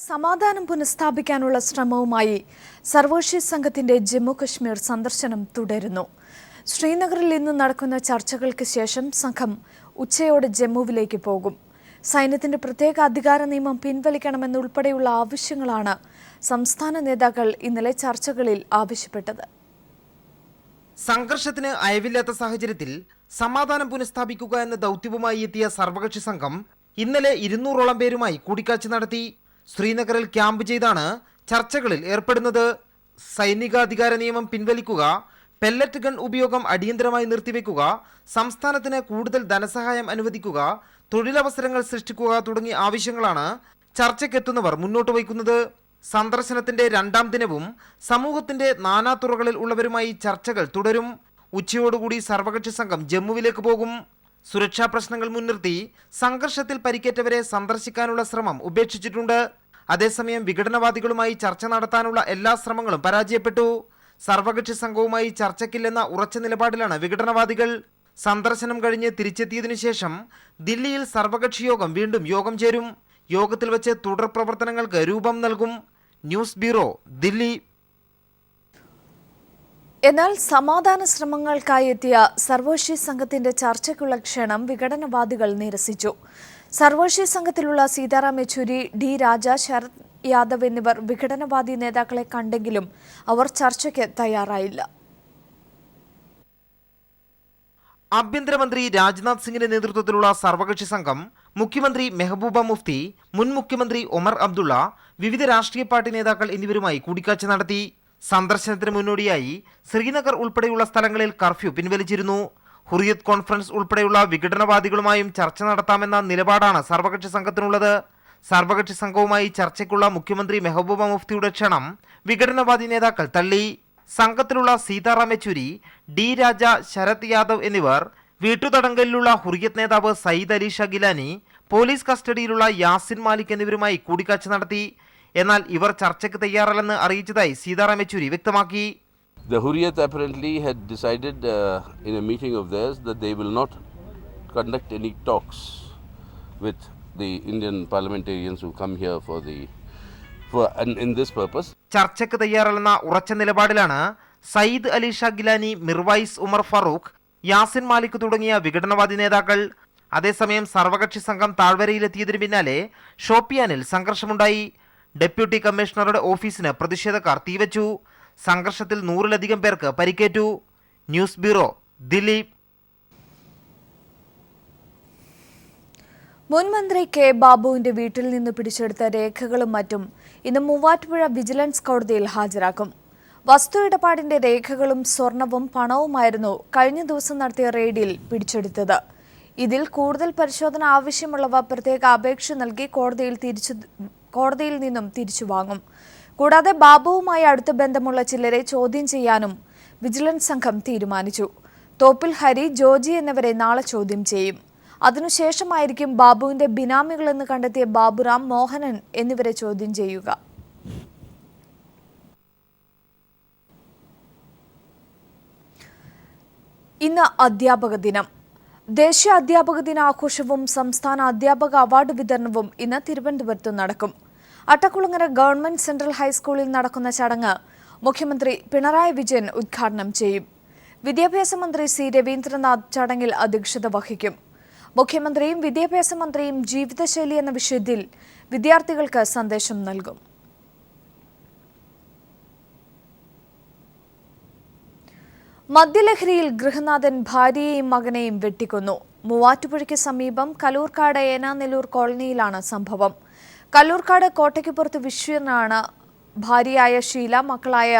സമാധാനം പുനഃസ്ഥാപിക്കാനുള്ള ശ്രമവുമായി സർവകക്ഷി സംഘത്തിന്റെ ജമ്മു കശ്മീർ സന്ദർശനം തുടരുന്നു. ശ്രീനഗറിൽ ഇന്ന് നടക്കുന്ന ചർച്ചകൾക്ക് ശേഷം സംഘം ഉച്ചയോടെ ജമ്മുവിലേക്ക് പോകും. സൈന്യത്തിന്റെ പ്രത്യേക അധികാര നിയമം പിൻവലിക്കണമെന്നുൾപ്പെടെയുള്ള ആവശ്യങ്ങളാണ് സംസ്ഥാന നേതാക്കൾ ഇന്നലെ ചർച്ചകളിൽ ആവശ്യപ്പെട്ടത്. സംഘർഷത്തിന് അയവില്ലാത്ത സാഹചര്യത്തിൽ സമാധാനം പുനഃസ്ഥാപിക്കുക എന്ന ദൗത്യവുമായി എത്തിയ സർവകക്ഷി സംഘം ഇന്നലെ 200ഓളം പേരുമായി കൂടിക്കാഴ്ച നടത്തി. ശ്രീനഗറിൽ ക്യാമ്പ് ചെയ്താണ് ചർച്ചകളിൽ ഏർപ്പെടുന്നത്. സൈനികാധികാര നിയമം പിൻവലിക്കുക, പെല്ലറ്റ് ഗൺ ഉപയോഗം അടിയന്തരമായി നിർത്തിവെക്കുക, സംസ്ഥാനത്തിന് കൂടുതൽ ധനസഹായം അനുവദിക്കുക, തൊഴിലവസരങ്ങൾ സൃഷ്ടിക്കുക തുടങ്ങിയ ആവശ്യങ്ങളാണ് ചർച്ചയ്ക്കെത്തുന്നവർ മുന്നോട്ട് വയ്ക്കുന്നത്. സന്ദർശനത്തിന്റെ 2ാം ദിനവും സമൂഹത്തിന്റെ നാനാതുറകളിൽ ഉള്ളവരുമായി ചർച്ചകൾ തുടരും. ഉച്ചയോടുകൂടി സർവകക്ഷി സംഘം ജമ്മുവിലേക്ക് പോകും. സുരക്ഷാ പ്രശ്നങ്ങൾ മുൻനിർത്തി സംഘർഷത്തിൽ പരിക്കേറ്റവരെ സന്ദർശിക്കാനുള്ള ശ്രമം ഉപേക്ഷിച്ചിട്ടുണ്ട്. അതേസമയം വിഘടനവാദികളുമായി ചർച്ച നടത്താനുള്ള എല്ലാ ശ്രമങ്ങളും പരാജയപ്പെട്ടു. സർവകക്ഷി സംഘവുമായി ചർച്ചയ്ക്കില്ലെന്ന ഉറച്ച നിലപാടിലാണ് വിഘടനവാദികൾ. സന്ദർശനം കഴിഞ്ഞ് തിരിച്ചെത്തിയതിനു ശേഷം ദില്ലിയിൽ സർവകക്ഷി യോഗം വീണ്ടും യോഗം ചേരും. യോഗത്തിൽ വെച്ച് തുടർ പ്രവർത്തനങ്ങൾക്ക് രൂപം നൽകും. News bureau, Delhi. എന്നാൽ സമാധാന ശ്രമങ്ങൾക്കായി എത്തിയ സർവകക്ഷി സംഘത്തിന്റെ ചർച്ചയ്ക്കുള്ള ക്ഷണം വിഘടനവാദികൾ നിരസിച്ചു. സർവകക്ഷി സംഘത്തിലുള്ള സീതാറാം യെച്ചൂരി, ഡി രാജ, ശരത് യാദവ് എന്നിവർ വിഘടനവാദി നേതാക്കളെ കണ്ടെങ്കിലും അവർ ചർച്ചയ്ക്ക് തയ്യാറായില്ല. ആഭ്യന്തരമന്ത്രി രാജ്നാഥ് സിംഗിന്റെ നേതൃത്വത്തിലുള്ള സർവകക്ഷി സംഘം മുഖ്യമന്ത്രി മെഹബൂബ മുഫ്തി, മുൻ മുഖ്യമന്ത്രി ഒമർ അബ്ദുള്ള, വിവിധ രാഷ്ട്രീയ പാർട്ടി നേതാക്കൾ എന്നിവരുമായി കൂടിക്കാഴ്ച നടത്തി. സന്ദർശനത്തിന് മുന്നോടിയായി ശ്രീനഗർ ഉൾപ്പെടെയുള്ള സ്ഥലങ്ങളിൽ കർഫ്യൂ പിൻവലിച്ചിരുന്നു. ഹുറിയത്ത് കോൺഫറൻസ് ഉൾപ്പെടെയുള്ള വിഘടനവാദികളുമായും ചർച്ച നടത്താമെന്ന നിലപാടാണ് സർവകക്ഷി സംഘത്തിനുള്ളത്. സർവകക്ഷി സംഘവുമായി ചർച്ചയ്ക്കുള്ള മുഖ്യമന്ത്രി മെഹബൂബ മുഫ്തിയുടെ ക്ഷണം വിഘടനവാദി നേതാക്കൾ തള്ളി. സംഘത്തിലുള്ള സീതാറാം യെച്ചൂരി, ഡി രാജ, ശരത് യാദവ് എന്നിവർ, വീട്ടുതടങ്കലിലുള്ള ഹുറിയത്ത് നേതാവ് സയ്യിദ് അലി ഷാ ഗിലാനി, പോലീസ് കസ്റ്റഡിയിലുള്ള യാസിൻ മാലിക് എന്നിവരുമായി കൂടിക്കാഴ്ച നടത്തി. എന്നാൽ ഇവർ ചർച്ചയ്ക്ക് തയ്യാറല്ലെന്ന് അറിയിച്ചതായി സീതാറാം യെച്ചൂരി വ്യക്തമാക്കി. The Hurriyat apparently had decided in a meeting of theirs that they will not conduct any talks with the Indian parliamentarians who come here in this purpose. ചർച്ചയ്ക്ക് തയ്യാറല്ലെന്ന ഉറച്ച നിലപാടിലാണ് സയ്യിദ് അലി ഷാ ഗിലാനി, മിർവൈസ് ഉമർ ഫറൂഖ്, യാസിൻ മാലിക് തുടങ്ങിയ വിഘടനവാദി നേതാക്കൾ. അതേസമയം സർവകക്ഷി സംഘം താഴ്വരയിലെത്തിയതിനു പിന്നാലെ ഷോപ്പിയാനിൽ സംഘർഷമുണ്ടായി. ഡെപ്യൂട്ടി കമ്മീഷണറുടെ ഓഫീസിന് പ്രതിഷേധക്കാർ തീവച്ചു. സംഘർഷത്തിൽ 100-ലധികം പേർക്ക് പരിക്കേറ്റു. News bureau, Delhi. മുൻ മന്ത്രി കെ ബാബുവിന്റെ വീട്ടിൽ നിന്ന് പിടിച്ചെടുത്ത രേഖകളും മറ്റും ഇന്ന് മൂവാറ്റുപുഴ വിജിലൻസ് കോടതിയിൽ ഹാജരാക്കും. വസ്തു ഇടപാടിന്റെ രേഖകളും സ്വർണവും പണവുമായിരുന്നു കഴിഞ്ഞ ദിവസം നടത്തിയ റെയ്ഡിൽ പിടിച്ചെടുത്തത്. ഇതിൽ കൂടുതൽ പരിശോധന ആവശ്യമുള്ളവ പ്രത്യേക അപേക്ഷ നൽകി കോടതിയിൽ നിന്നും തിരിച്ചു വാങ്ങും. കൂടാതെ ബാബുവുമായി അടുത്ത ബന്ധമുള്ള ചിലരെ ചോദ്യം ചെയ്യാനും വിജിലൻസ് സംഘം തീരുമാനിച്ചു. തോപ്പിൽ ഹരി, ജോജി എന്നിവരെ നാളെ ചോദ്യം ചെയ്യും. അതിനുശേഷമായിരിക്കും ബാബുവിന്റെ ബിനാമികളെന്ന് കണ്ടെത്തിയ ബാബുറാം, മോഹനൻ എന്നിവരെ ചോദ്യം ചെയ്യുക. ഇന്ന് അധ്യാപക ദിനം. ദേശീയ അധ്യാപക ദിനാഘോഷവും സംസ്ഥാന അധ്യാപക അവാർഡ് വിതരണവും ഇന്ന് തിരുവനന്തപുരത്ത് നടക്കും. അട്ടക്കുളങ്ങര ഗവൺമെന്റ് സെൻട്രൽ ഹൈസ്കൂളിൽ നടക്കുന്ന ചടങ്ങ് മുഖ്യമന്ത്രി പിണറായി വിജയൻ ഉദ്ഘാടനം ചെയ്യും. വിദ്യാഭ്യാസ മന്ത്രി സി രവീന്ദ്രനാഥ് ചടങ്ങിൽ അധ്യക്ഷത വഹിക്കും. മുഖ്യമന്ത്രിയും വിദ്യാഭ്യാസ മന്ത്രിയും ജീവിതശൈലി എന്ന വിഷയത്തിൽ വിദ്യാർത്ഥികൾക്ക് സന്ദേശം നൽകും. മദ്യലഹരിയിൽ ഗൃഹനാഥൻ ഭാര്യയെയും മകനെയും വെട്ടിക്കൊന്നു. മൂവാറ്റുപുഴയ്ക്ക് സമീപം കലൂർക്കാട് ഏനാനെല്ലൂർ കോളനിയിലാണ് സംഭവം. കല്ലൂർക്കാട് കോട്ടയ്ക്കുപുറത്ത് വിശ്വനാണ് ഭാര്യയായ ഷീല, മക്കളായ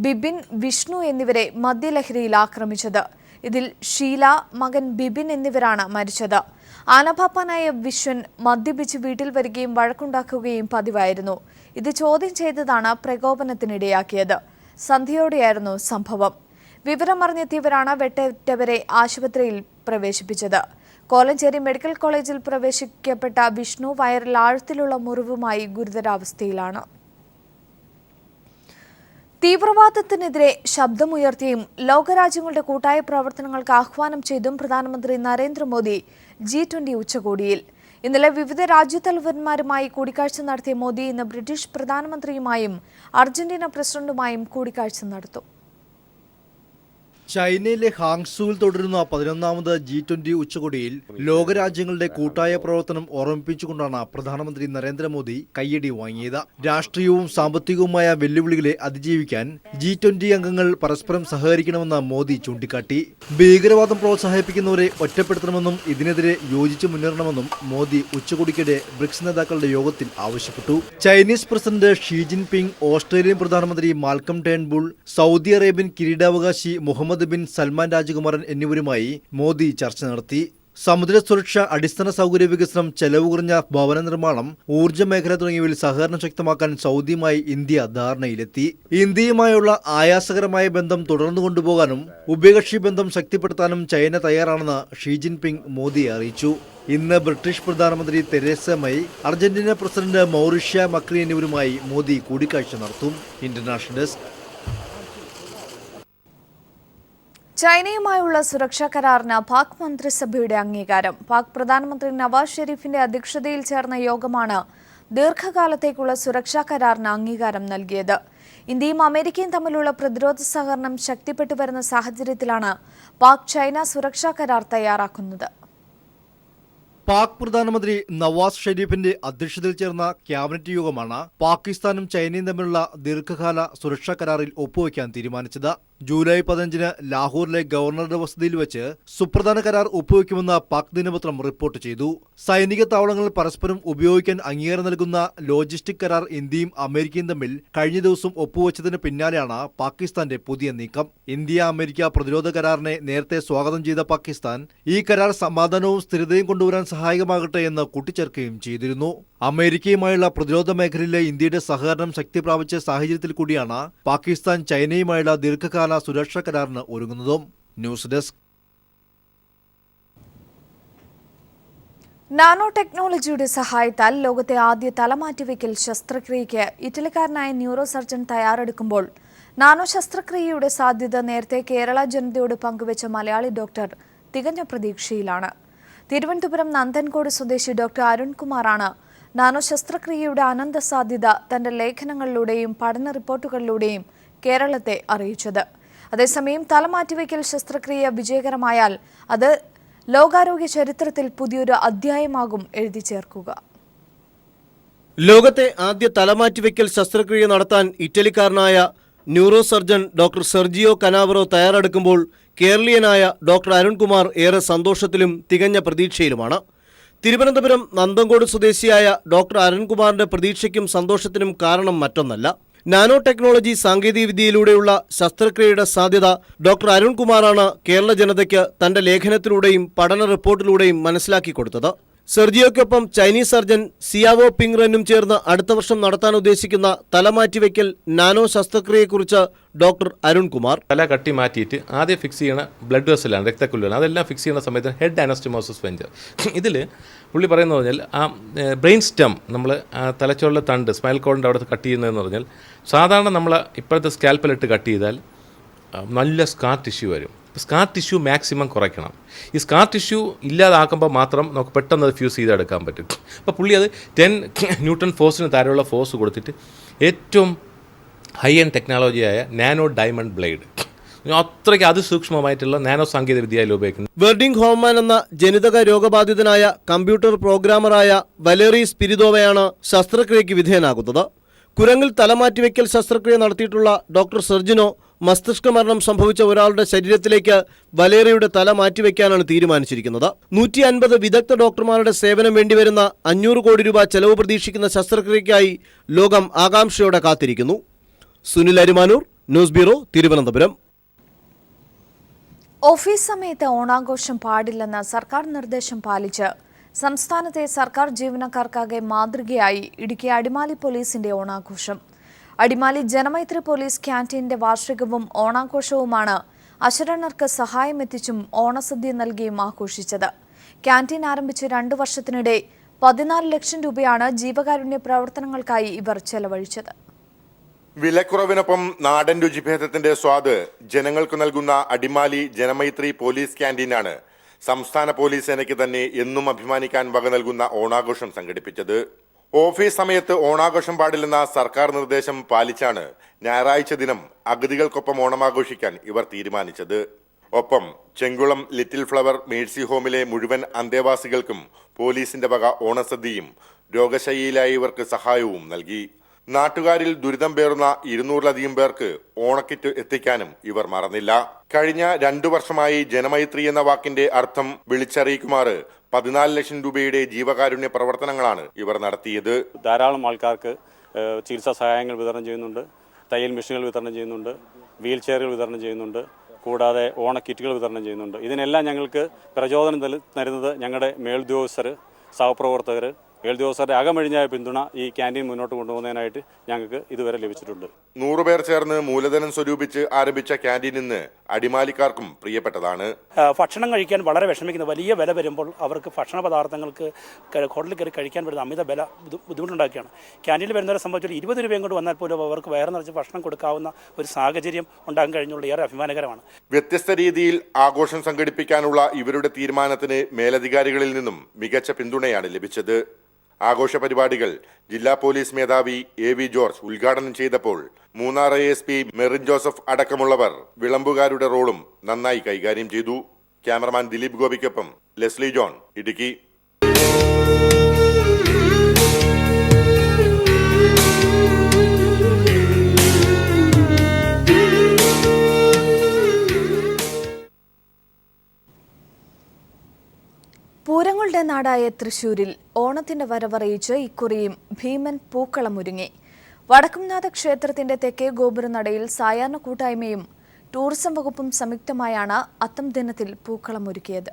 ബിബിൻ, വിഷ്ണു എന്നിവരെ മദ്യലഹരിയിൽ ആക്രമിച്ചത്. ഇതിൽ ഷീല, മകൻ ബിബിൻ എന്നിവരാണ് മരിച്ചത്. ആനപ്പാപ്പാനായ വിശ്വൻ മദ്യപിച്ച് വീട്ടിൽ വരികയും വഴക്കുണ്ടാക്കുകയും പതിവായിരുന്നു. ഇത് ചോദ്യം ചെയ്തതാണ് പ്രകോപനത്തിനിടയാക്കിയത്. സന്ധ്യയോടെയായിരുന്നു സംഭവം. വിവരമറിഞ്ഞെത്തിയവരാണ് വെട്ടേറ്റവരെ ആശുപത്രിയിൽ പ്രവേശിപ്പിച്ചത്. കോലഞ്ചേരി മെഡിക്കൽ കോളേജിൽ പ്രവേശിക്കപ്പെട്ട വിഷ്ണു വയറിൽ ആഴത്തിലുള്ള മുറിവുമായി ഗുരുതരാവസ്ഥയിലാണ്. തീവ്രവാദത്തിനെതിരെ ശബ്ദമുയർത്തിയും ലോകരാജ്യങ്ങളുടെ കൂട്ടായ പ്രവർത്തനങ്ങൾക്ക് ആഹ്വാനം ചെയ്തും പ്രധാനമന്ത്രി നരേന്ദ്രമോദി G20 ഉച്ചകോടിയിൽ. ഇന്നലെ വിവിധ രാജ്യത്തലവന്മാരുമായി കൂടിക്കാഴ്ച നടത്തിയ മോദി ഇന്ന് ബ്രിട്ടീഷ് പ്രധാനമന്ത്രിയുമായും അർജന്റീന പ്രസിഡന്റുമായും കൂടിക്കാഴ്ച നടത്തും. ചൈനയിലെ ഹാങ്സുവിൽ തുടരുന്ന 11ാമത് G20 ഉച്ചകോടിയിൽ ലോകരാജ്യങ്ങളുടെ കൂട്ടായ പ്രവർത്തനം ഓർമ്മിപ്പിച്ചുകൊണ്ടാണ് പ്രധാനമന്ത്രി നരേന്ദ്രമോദി കയ്യടി വാങ്ങിയത്. രാഷ്ട്രീയവും സാമ്പത്തികവുമായ വെല്ലുവിളികളെ അതിജീവിക്കാൻ G20 അംഗങ്ങൾ പരസ്പരം സഹകരിക്കണമെന്ന് മോദി ചൂണ്ടിക്കാട്ടി. ഭീകരവാദം പ്രോത്സാഹിപ്പിക്കുന്നവരെ ഒറ്റപ്പെടുത്തണമെന്നും ഇതിനെതിരെ യോജിച്ച് മുന്നേറണമെന്നും മോദി ഉച്ചകോടിക്കിടെ ബ്രിക്സ് നേതാക്കളുടെ യോഗത്തിൽ ആവശ്യപ്പെട്ടു. Chinese president Xi Jinping, Australian പ്രധാനമന്ത്രി മാൽക്കം ടേൺബുൾ, സൗദി അറേബ്യൻ കിരീടാവകാശി മുഹമ്മദ് ബിൻ സൽമാൻ രാജകുമാരൻ എന്നിവരുമായി മോദി ചർച്ച നടത്തി. സമുദ്ര സുരക്ഷ, അടിസ്ഥാന സൗകര്യ വികസനം, ചെലവ് കുറഞ്ഞ ഭവന നിർമ്മാണം, ഊർജ്ജ മേഖല തുടങ്ങിയവയിൽ സഹകരണം ശക്തമാക്കാൻ സൗദിയുമായി ഇന്ത്യ ധാരണയിലെത്തി. ഇന്ത്യയുമായുള്ള ആയാസകരമായ ബന്ധം തുടർന്നു കൊണ്ടുപോകാനും ഉഭയകക്ഷി ബന്ധം ശക്തിപ്പെടുത്താനും ചൈന തയ്യാറാണെന്ന് ഷീ ജിൻപിങ് മോദിയെ അറിയിച്ചു. ഇന്ന് ബ്രിട്ടീഷ് പ്രധാനമന്ത്രി തെരേസ മെയ്, അർജന്റീന പ്രസിഡന്റ് മൗറിഷ്യ മക്രി എന്നിവരുമായി മോദി കൂടിക്കാഴ്ച നടത്തും. International desk. ചൈനയുമായുള്ള സുരക്ഷാ കരാറിന് പാക് മന്ത്രിസഭയുടെ അംഗീകാരം. പാക് പ്രധാനമന്ത്രി നവാസ് ഷെരീഫിന്റെ അധ്യക്ഷതയിൽ ചേർന്ന യോഗമാണ് ദീർഘകാലത്തേക്കുള്ള സുരക്ഷാ കരാറിന് അംഗീകാരം നൽകിയത്. ഇന്ത്യയും അമേരിക്കയും തമ്മിലുള്ള പ്രതിരോധ സഹകരണം ശക്തിപ്പെട്ടു വരുന്ന സാഹചര്യത്തിലാണ് പാക് ചൈന സുരക്ഷാ കരാർ തയ്യാറാക്കുന്നത്. പാക് പ്രധാനമന്ത്രി നവാസ് ഷെരീഫിന്റെ അധ്യക്ഷതയിൽ ചേർന്ന ക്യാബിനറ്റ് യോഗമാണ് പാകിസ്ഥാനും ചൈനയും തമ്മിലുള്ള ദീർഘകാല സുരക്ഷാ കരാറിൽ ഒപ്പുവയ്ക്കാൻ തീരുമാനിച്ചത്. ജൂലൈ 15-ന് ലാഹോറിലെ ഗവർണറുടെ വസതിയിൽ വെച്ച് സുപ്രധാന കരാർ ഒപ്പുവെക്കുമെന്ന് പാക് ദിനപത്രം റിപ്പോർട്ട് ചെയ്തു. സൈനിക താവളങ്ങൾ പരസ്പരം ഉപയോഗിക്കാൻ അംഗീകാരം നൽകുന്ന ലോജിസ്റ്റിക് കരാർ ഇന്ത്യയും അമേരിക്കയും തമ്മിൽ കഴിഞ്ഞ ദിവസം ഒപ്പുവെച്ചതിന് പിന്നാലെയാണ് പാകിസ്ഥാന്റെ പുതിയ നീക്കം. ഇന്ത്യ അമേരിക്ക പ്രതിരോധ കരാറിനെ നേരത്തെ സ്വാഗതം ചെയ്ത പാകിസ്ഥാൻ ഈ കരാർ സമാധാനവും സ്ഥിരതയും കൊണ്ടുവരാൻ സഹായകമാകട്ടെ എന്ന് കൂട്ടിച്ചേർക്കുകയും ചെയ്തിരുന്നു. അമേരിക്കയുമായുള്ള പ്രതിരോധ മേഖലയിലെ ഇന്ത്യയുടെ സഹകരണം ശക്തി പ്രാപിച്ച സാഹചര്യത്തിൽ കൂടിയാണ് പാകിസ്ഥാൻ ചൈനയുമായുള്ള ദീർഘകാല സുരക്ഷാ കരാറിന് ഒരുങ്ങുന്നതും. News desk. നാനോ ടെക്നോളജിയുടെ സഹായത്താൽ ലോകത്തെ ആദ്യ തലമാറ്റിവയ്ക്കൽ ശസ്ത്രക്രിയയ്ക്ക് ഇറ്റലിക്കാരനായ ന്യൂറോ സർജൻ തയ്യാറെടുക്കുമ്പോൾ നാനോ ശസ്ത്രക്രിയയുടെ സാധ്യത നേരത്തെ കേരള ജനതയോട് പങ്കുവച്ച മലയാളി ഡോക്ടർ തികഞ്ഞ പ്രതീക്ഷയിലാണ്. തിരുവനന്തപുരം നന്ദൻകോട് സ്വദേശി ഡോക്ടർ അരുൺകുമാറാണ് നാനോ ശസ്ത്രക്രിയയുടെ അനന്ത സാധ്യത തന്റെ ലേഖനങ്ങളിലൂടെയും പഠന റിപ്പോർട്ടുകളിലൂടെയും കേരളത്തെ അറിയിച്ചത്. അതേസമയം തലമാറ്റിവയ്ക്കൽ ശസ്ത്രക്രിയ വിജയകരമായാൽ അത് ലോകാരോഗ്യ ചരിത്രത്തിൽ പുതിയൊരു അധ്യായമാകും എഴുതി ചേർക്കുക. ലോകത്തെ ആദ്യ തലമാറ്റിവയ്ക്കൽ ശസ്ത്രക്രിയ നടത്താൻ ഇറ്റലിക്കാരനായ ന്യൂറോ സർജൻ ഡോക്ടർ സെർജിയോ കനാവറോ തയ്യാറെടുക്കുമ്പോൾ കേരളീയനായ ഡോക്ടർ അരുൺകുമാർ ഏറെ സന്തോഷത്തിലും തികഞ്ഞ പ്രതീക്ഷയിലുമാണ്. തിരുവനന്തപുരം നന്ദൻകോട് സ്വദേശിയായ ഡോക്ടർ അരുൺകുമാറിന്റെ പ്രതീക്ഷയ്ക്കും സന്തോഷത്തിനും കാരണം മറ്റൊന്നല്ല. നാനോ ടെക്നോളജി സാങ്കേതികവിദ്യയിലൂടെയുള്ള ശസ്ത്രക്രിയയുടെ സാധ്യത ഡോക്ടർ അരുൺകുമാറാണ് കേരള ജനതയ്ക്ക് തന്റെ ലേഖനത്തിലൂടെയും പഠന റിപ്പോർട്ടിലൂടെയും മനസ്സിലാക്കി കൊടുത്തത്. സെർജിയോയ്ക്കൊപ്പം ചൈനീസ് സർജൻ സിയാവോ പിങ് റെന്നും ചേർന്ന് അടുത്ത വർഷം നടത്താൻ ഉദ്ദേശിക്കുന്ന തലമാറ്റിവയ്ക്കൽ നാനോ ശസ്ത്രക്രിയയെക്കുറിച്ച് ഡോക്ടർ അരുൺകുമാർ. തല കട്ടി മാറ്റിയിട്ട് ആദ്യം ഫിക്സ് ചെയ്യണ ബ്ലഡ് വെസലാണ്, രക്തക്കുല്ലാണ്. അതെല്ലാം ഫിക്സ് ചെയ്യുന്ന സമയത്ത് ഹെഡ് അനസ്റ്റമോസിസ് വെഞ്ചർ. ഇതിൽ പുള്ളി പറയുന്നത് പറഞ്ഞാൽ ആ ബ്രെയിൻ സ്റ്റം നമ്മൾ തലച്ചോറിലെ തണ്ട് സ്പൈനൽ കോഡിൻ്റെ അവിടെ കട്ട് ചെയ്യുന്നതെന്ന് പറഞ്ഞാൽ സാധാരണ നമ്മൾ ഇപ്പോഴത്തെ സ്കാൽപ്പലിട്ട് കട്ട് ചെയ്താൽ നല്ല സ്കാർ ടിഷ്യൂ വരും. സ്കാർ ടിഷ്യൂ മാക്സിമം കുറയ്ക്കണം. ഈ സ്കാർ ടിഷ്യൂ ഇല്ലാതാക്കുമ്പോൾ മാത്രം നമുക്ക് പെട്ടെന്ന് അത് ഫ്യൂസ് ചെയ്തെടുക്കാൻ പറ്റും. അപ്പോൾ പുള്ളി അത് 10 ന്യൂട്ടൺ ഫോഴ്സിന് താഴെയുള്ള ഫോഴ്സ് കൊടുത്തിട്ട് ഏറ്റവും ഹൈ എൻഡ് ടെക്നോളജിയായ നാനോ ഡയമണ്ട് ബ്ലേഡ്, അത്രയ്ക്ക് അതിസൂക്ഷ്മമായിട്ടുള്ള നാനോ സാങ്കേതിക വിദ്യയിൽ ഉപയോഗിക്കുന്നത്. വെർഡിംഗ് ഹോമാൻ എന്ന ജനിതക രോഗബാധിതനായ കമ്പ്യൂട്ടർ പ്രോഗ്രാമറായ വലേറി സ്പിരിദോവയാണ് ശസ്ത്രക്രിയയ്ക്ക് വിധേയനാകുന്നത്. കുരങ്ങിൽ തലമാറ്റിവയ്ക്കൽ ശസ്ത്രക്രിയ നടത്തിയിട്ടുള്ള ഡോക്ടർ സെർജിനോ മസ്തിഷ്ക മരണം സംഭവിച്ച ഒരാളുടെ ശരീരത്തിലേക്ക് വലേറിയുടെ തല മാറ്റിവെക്കാനാണ് തീരുമാനിച്ചിരിക്കുന്നത്. 150 വിദഗ്ധ ഡോക്ടർമാരുടെ സേവനം വേണ്ടിവരുന്ന 500 കോടി രൂപ ചെലവ് പ്രതീക്ഷിക്കുന്ന ശസ്ത്രക്രിയയ്ക്കായി ലോകം ആകാംക്ഷയോടെ കാത്തിരിക്കുന്നു. Sunil Arimanur, news bureau, Thiruvananthapuram. Office സമയത്ത് ഓണാഘോഷം പാടില്ലെന്ന സർക്കാർ നിർദ്ദേശം പാലിച്ച് സംസ്ഥാനത്തെ സർക്കാർ ജീവനക്കാർക്കാകെ മാതൃകയായി ഇടുക്കി അടിമാലി പോലീസിന്റെ ഓണാഘോഷം. അടിമാലി ജനമൈത്രി പോലീസ് ക്യാന്റീനിന്റെ വാർഷികവും ഓണാഘോഷവുമാണ് അശരണർക്ക് സഹായമെത്തിച്ചും ഓണസദ്യ നൽകിയും ആഘോഷിച്ചത്. ക്യാന്റീൻ ആരംഭിച്ച് 2 വർഷത്തിനിടെ 14 ലക്ഷം രൂപയാണ് ജീവകാരുണ്യ പ്രവർത്തനങ്ങൾക്കായി ഇവർ ചെലവഴിച്ചത്. വിലക്കുറവിനൊപ്പം നാടൻ രുചിഭേദത്തിന്റെ സ്വാദ് ജനങ്ങൾക്ക് നൽകുന്ന അടിമാലി ജനമൈത്രി പോലീസ് ക്യാന്റീനാണ് സംസ്ഥാന പോലീസ് സേനയ്ക്ക് തന്നെ എന്നും അഭിമാനിക്കാൻ വക നൽകുന്ന ഓണാഘോഷം സംഘടിപ്പിച്ചത്. ഓഫീസ് സമയത്ത് ഓണാഘോഷം പാടില്ലെന്ന സർക്കാർ നിർദ്ദേശം പാലിച്ചാണ് ഞായറാഴ്ച ദിനം അഗതികൾക്കൊപ്പം ഓണമാഘോഷിക്കാൻ ഇവർ തീരുമാനിച്ചത്. ഒപ്പം ചെങ്കുളം ലിറ്റിൽ ഫ്ലവർ മേഴ്സി ഹോമിലെ മുഴുവൻ അന്തേവാസികൾക്കും പോലീസിന്റെ വക ഓണസദ്യയും രോഗശയ്യയിലായ ഇവർക്ക് സഹായവും നൽകി. നാട്ടുകാരിൽ ദുരിതം പേറുന്ന 200-ലധികം പേർക്ക് ഓണക്കിറ്റ് എത്തിക്കാനും ഇവർ മറന്നില്ല. കഴിഞ്ഞ 2 വർഷമായി ജനമൈത്രി എന്ന വാക്കിന്റെ അർത്ഥം വിളിച്ചറിയിക്കുമാറ് 14 ലക്ഷം രൂപയുടെ ജീവകാരുണ്യ പ്രവർത്തനങ്ങളാണ് ഇവർ നടത്തിയത്. ധാരാളം ആൾക്കാർക്ക് ചികിത്സാ സഹായങ്ങൾ വിതരണം ചെയ്യുന്നുണ്ട്, തയ്യൽ മെഷീനുകൾ വിതരണം ചെയ്യുന്നുണ്ട്, വീൽ ചെയറുകൾ വിതരണം ചെയ്യുന്നുണ്ട്, കൂടാതെ ഓണക്കിറ്റുകൾ വിതരണം ചെയ്യുന്നുണ്ട്. ഇതിനെല്ലാം ഞങ്ങൾക്ക് പ്രചോദനം തരുന്നത് ഞങ്ങളുടെ മേലുദ്യോഗസ്ഥർ, സഹപ്രവർത്തകർ, മേലുദ്യോഗസ്ഥരുടെ അകമഴിഞ്ഞായ പിന്തുണ ഈ ക്യാൻറ്റീൻ മുന്നോട്ട് കൊണ്ടുപോകുന്നതിനായിട്ട് ഞങ്ങൾക്ക് ഇതുവരെ ലഭിച്ചിട്ടുണ്ട്. 100 പേർ ചേർന്ന് മൂലധനം സ്വരൂപിച്ച് ആരംഭിച്ച ക്യാൻറ്റീൻ ഇന്ന് അടിമാലിക്കാർക്കും പ്രിയപ്പെട്ടതാണ്. ഭക്ഷണം കഴിക്കാൻ വളരെ വിഷമിക്കുന്ന വലിയ വില വരുമ്പോൾ അവർക്ക് ഭക്ഷണ പദാർത്ഥങ്ങൾക്ക് ഹോട്ടലിൽ കയറി കഴിക്കാൻ വരുന്ന അമിത വില ബുദ്ധിമുട്ടുണ്ടാക്കുകയാണ്. ക്യാൻറ്റീനിൽ വരുന്നവരെ സംബന്ധിച്ച് 20 രൂപയും കൊണ്ട് വന്നാൽ പോലും അവർക്ക് വയറ് നിറച്ച് ഭക്ഷണം കൊടുക്കാവുന്ന ഒരു സാഹചര്യം ഉണ്ടാകാൻ കഴിഞ്ഞുള്ള ഏറെ അഭിമാനകരമാണ്. വ്യത്യസ്ത രീതിയിൽ ആഘോഷം സംഘടിപ്പിക്കാനുള്ള ഇവരുടെ തീരുമാനത്തിന് മേലധികാരികളിൽ നിന്നും മികച്ച പിന്തുണയാണ് ലഭിച്ചത്. ആഘോഷ പരിപാടികൾ ജില്ലാ പോലീസ് മേധാവി AV ജോർജ് ഉദ്ഘാടനം ചെയ്തപ്പോൾ മൂന്നാർ ASP മെറിൻ ജോസഫ് അടക്കമുള്ളവർ വിളമ്പുകാരുടെ റോളും നന്നായി കൈകാര്യം ചെയ്തു. ക്യാമറമാൻ ദിലീപ് ഗോപിക്കൊപ്പം ലെസ്ലി ജോൺ, ഇടുക്കി. പൂരങ്ങളുടെ നാടായ തൃശൂരിൽ ഓണത്തിന്റെ വരവറിയിച്ച് ഇക്കുറിയും ഭീമൻ പൂക്കളമൊരുങ്ങി. വടക്കുംനാഥ ക്ഷേത്രത്തിന്റെ തെക്കേ ഗോപുരനടയിൽ സായാഹ്ന കൂട്ടായ്മയും ടൂറിസം വകുപ്പും സംയുക്തമായാണ് അത്തം ദിനത്തിൽ പൂക്കളമൊരുക്കിയത്.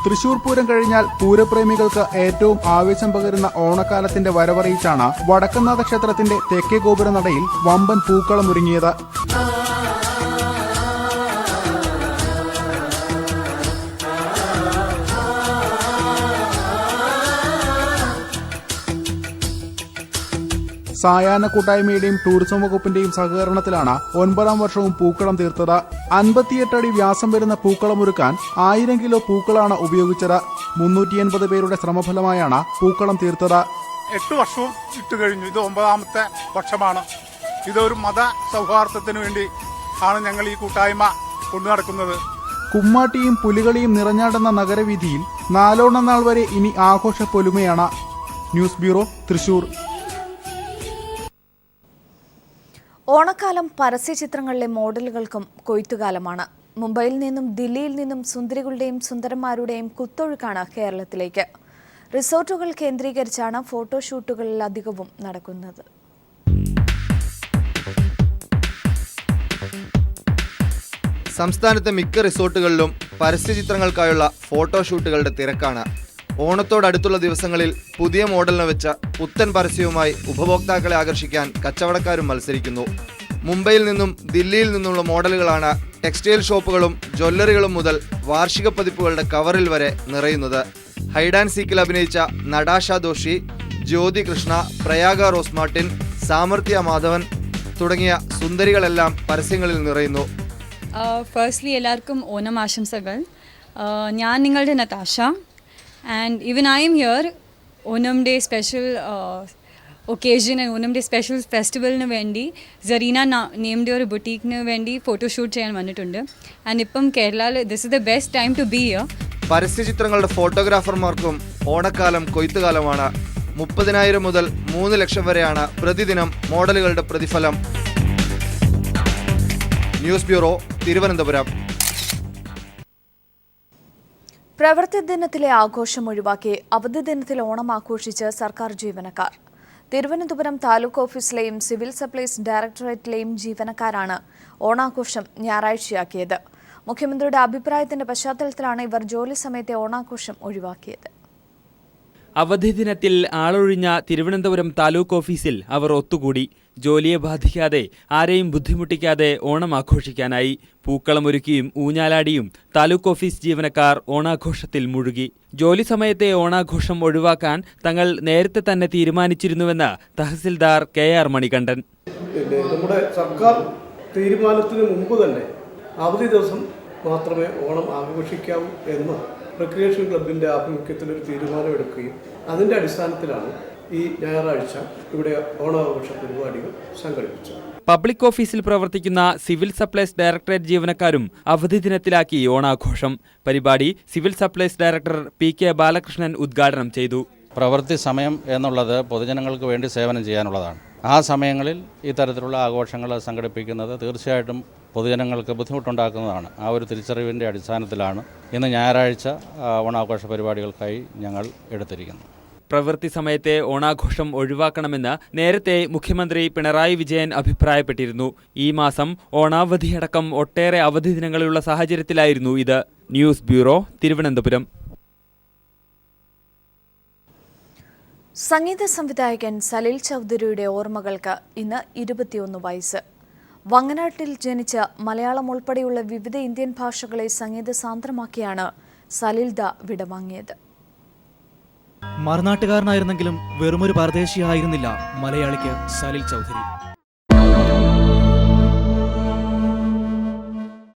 തൃശൂർ പൂരം കഴിഞ്ഞാൽ പൂരപ്രേമികൾക്ക് ഏറ്റവും ആവേശം പകരുന്ന ഓണക്കാലത്തിന്റെ വരവറിയിച്ചാണ് വടക്കുംനാഥ ക്ഷേത്രത്തിന്റെ തെക്കേ ഗോപുരനടയിൽ വമ്പൻ പൂക്കളമൊരുങ്ങിയത്. സായാഹ്ന കൂട്ടായ്മയുടെയും ടൂറിസം വകുപ്പിന്റെയും സഹകരണത്തിലാണ് 9ാം വർഷവും പൂക്കളം തീർത്തത്. 58 അടി വ്യാസം വരുന്ന പൂക്കളമൊരുക്കാൻ 1000 കിലോ പൂക്കളാണ് ഉപയോഗിച്ചത്. 380 പേരുടെ ശ്രമഫലമായാണ് പൂക്കളം തീർത്തത്. 8 വർഷവും ഇട്ട് കഴിഞ്ഞു. ഇത് 9ാമത്തെ വർഷമാണ്. ഇതൊരു മത സൗഹാർദ്ദത്തിനു വേണ്ടി ആണ് ഞങ്ങൾ ഈ കൂട്ടായ്മ കൊണ്ടു നടക്കുന്നത്. കുമ്മാട്ടിയും പുലികളിയും നിറഞ്ഞാടുന്ന നഗരവീഥിയിൽ നാലോണം നാൾ വരെ ഇനി ആഘോഷ പൊലിമയാണ്. News bureau, Thrissur. ഓണക്കാലം പരസ്യചിത്രങ്ങളിലെ മോഡലുകൾക്കും കൊയ്ത്തുകാലമാണ്. മുംബൈയിൽ നിന്നും ദില്ലിയിൽ നിന്നും സുന്ദരികളുടെയും സുന്ദരന്മാരുടെയും കുത്തൊഴുക്കാണ് കേരളത്തിലേക്ക്. റിസോർട്ടുകൾ കേന്ദ്രീകരിച്ചാണ് ഫോട്ടോഷൂട്ടുകളിലധികവും നടക്കുന്നത്. സംസ്ഥാനത്തെ മിക്ക റിസോർട്ടുകളിലും പരസ്യചിത്രങ്ങൾക്കായുള്ള ഫോട്ടോഷൂട്ടുകളുടെ തിരക്കാണ്. ഓണത്തോടടുത്തുള്ള ദിവസങ്ങളിൽ പുതിയ മോഡലിന് വെച്ച പുത്തൻ പരസ്യവുമായി ഉപഭോക്താക്കളെ ആകർഷിക്കാൻ കച്ചവടക്കാരും മത്സരിക്കുന്നു. മുംബൈയിൽ നിന്നും ദില്ലിയിൽ നിന്നുള്ള മോഡലുകളാണ് ടെക്സ്റ്റൈൽ ഷോപ്പുകളും ജ്വല്ലറികളും മുതൽ വാർഷിക പതിപ്പുകളുടെ കവറിൽ വരെ നിറയുന്നത്. ഹൈഡ് ആൻഡ് സീക്കിൽ അഭിനയിച്ച നടാഷ ദോഷി, ജ്യോതി കൃഷ്ണ, പ്രയാഗ റോസ് മാർട്ടിൻ, സാമർത്ഥ്യ മാധവൻ തുടങ്ങിയ സുന്ദരികളെല്ലാം പരസ്യങ്ങളിൽ നിറയുന്നു. ഫസ്റ്റ്ലി എല്ലാവർക്കും ഓണം ആശംസകൾ. ഞാൻ നിങ്ങളുടെ Natasha. And even I am here, Onam Day special occasion and Onam Day special festival nu vendi Zarina named your boutique nu vendi photo shoot cheyan vannittunde. And ippam Kerala, this is the best time to be here. പരസ്യചിത്രങ്ങളുടെ ഫോട്ടോഗ്രാഫർമാർക്കും ഓണക്കാലം കൊയ്ത്തുകാലമാണ്. 30,000 മുതൽ 3 ലക്ഷം വരെയാണ് പ്രതിദിനം മോഡലുകളുടെ പ്രതിഫലം. News bureau, Thiruvananthapuram. പ്രവൃത്തി ദിനത്തിലെ ആഘോഷം ഒഴിവാക്കി അവധി ദിനത്തിൽ ഓണം ആഘോഷിച്ച് സർക്കാർ ജീവനക്കാർ. തിരുവനന്തപുരം താലൂക്ക് ഓഫീസിലെയും സിവിൽ സപ്ലൈസ് ഡയറക്ടറേറ്റിലെയും ജീവനക്കാരാണ് ഓണാഘോഷം ഞായറാഴ്ചയാക്കിയത്. മുഖ്യമന്ത്രിയുടെ അഭിപ്രായത്തിന്റെ പശ്ചാത്തലത്തിലാണ് ഇവർ ജോലി സമയത്തെ ഓണാഘോഷം ഒഴിവാക്കിയത്. അവധി ദിനത്തിൽ ആളൊഴിഞ്ഞ തിരുവനന്തപുരം താലൂക്ക് ഓഫീസിൽ അവർ ഒത്തുകൂടി. ജോലിയെ ബാധിക്കാതെ ആരെയും ബുദ്ധിമുട്ടിക്കാതെ ഓണം ആഘോഷിക്കാനായി. പൂക്കളമൊരുക്കിയും ഊഞ്ഞാലാടിയും താലൂക്ക് ഓഫീസ് ജീവനക്കാർ ഓണാഘോഷത്തിൽ മുഴുകി. ജോലി സമയത്തെ ഓണാഘോഷം ഒഴിവാക്കാൻ തങ്ങൾ നേരത്തെ തന്നെ തീരുമാനിച്ചിരുന്നുവെന്ന് തഹസിൽദാർ KR മണികണ്ഠൻ. നമ്മുടെ സർക്കാർ തീരുമാനത്തിന് മുമ്പ് തന്നെ അവധി ദിവസം മാത്രമേ ഓണം ആഘോഷിക്കാവൂ എന്ന് റിക്രിയേഷൻ ക്ലബിൻ്റെ ആഭിമുഖ്യത്തിൽ ഒരു തീരുമാനമെടുക്കുകയും അതിൻ്റെ അടിസ്ഥാനത്തിലാണ് ഈ ഞായറാഴ്ച ഇവിടെ ഓണാഘോഷ പരിപാടികൾ സംഘടിപ്പിച്ചത്. പബ്ലിക് ഓഫീസിൽ പ്രവർത്തിക്കുന്ന സിവിൽ സപ്ലൈസ് ഡയറക്ടറേറ്റ് ജീവനക്കാരും അവധി ദിനത്തിലാക്കി ഓണാഘോഷം. പരിപാടി civil supplies director PK Balakrishnan ഉദ്ഘാടനം ചെയ്തു. പ്രവൃത്തി സമയം എന്നുള്ളത് പൊതുജനങ്ങൾക്ക് വേണ്ടി സേവനം ചെയ്യാനുള്ളതാണ്. ആ സമയങ്ങളിൽ ഇത്തരത്തിലുള്ള ആഘോഷങ്ങൾ സംഘടിപ്പിക്കുന്നത് തീർച്ചയായിട്ടും പൊതുജനങ്ങൾക്ക് ബുദ്ധിമുട്ടുണ്ടാക്കുന്നതാണ്. ആ ഒരു തിരിച്ചറിവിൻ്റെ അടിസ്ഥാനത്തിലാണ് ഇന്ന് ഞായറാഴ്ച ഓണാഘോഷ പരിപാടികൾക്കായി ഞങ്ങൾ എടുത്തിരിക്കുന്നത്. പ്രവൃത്തി സമയത്തെ ഓണാഘോഷം ഒഴിവാക്കണമെന്ന് നേരത്തെ മുഖ്യമന്ത്രി പിണറായി വിജയൻ അഭിപ്രായപ്പെട്ടിരുന്നു. ഈ മാസം ഓണാവധിയടക്കം ഒട്ടേറെ അവധി ദിനങ്ങളുള്ള സാഹചര്യത്തിലായിരുന്നു ഇത്. News bureau, Thiruvananthapuram. സംഗീത സംവിധായകൻ സലിൽ ചൗധരിയുടെ ഓർമ്മകൾക്ക് ഇന്ന് 21 വയസ്സ്. വങ്ങനാട്ടിൽ ജനിച്ച മലയാളം ഉൾപ്പെടെയുള്ള വിവിധ ഇന്ത്യൻ ഭാഷകളെ സംഗീത സാന്ദ്രമാക്കിയാണ് സലിൽദ വിടവാങ്ങിയത്. മറുനാട്ടുകാരനായിരുന്നെങ്കിലും വെറുമൊരു പരദേശിയായിരുന്നില്ല മലയാളിക്ക് സലിൽ ചൗധരി.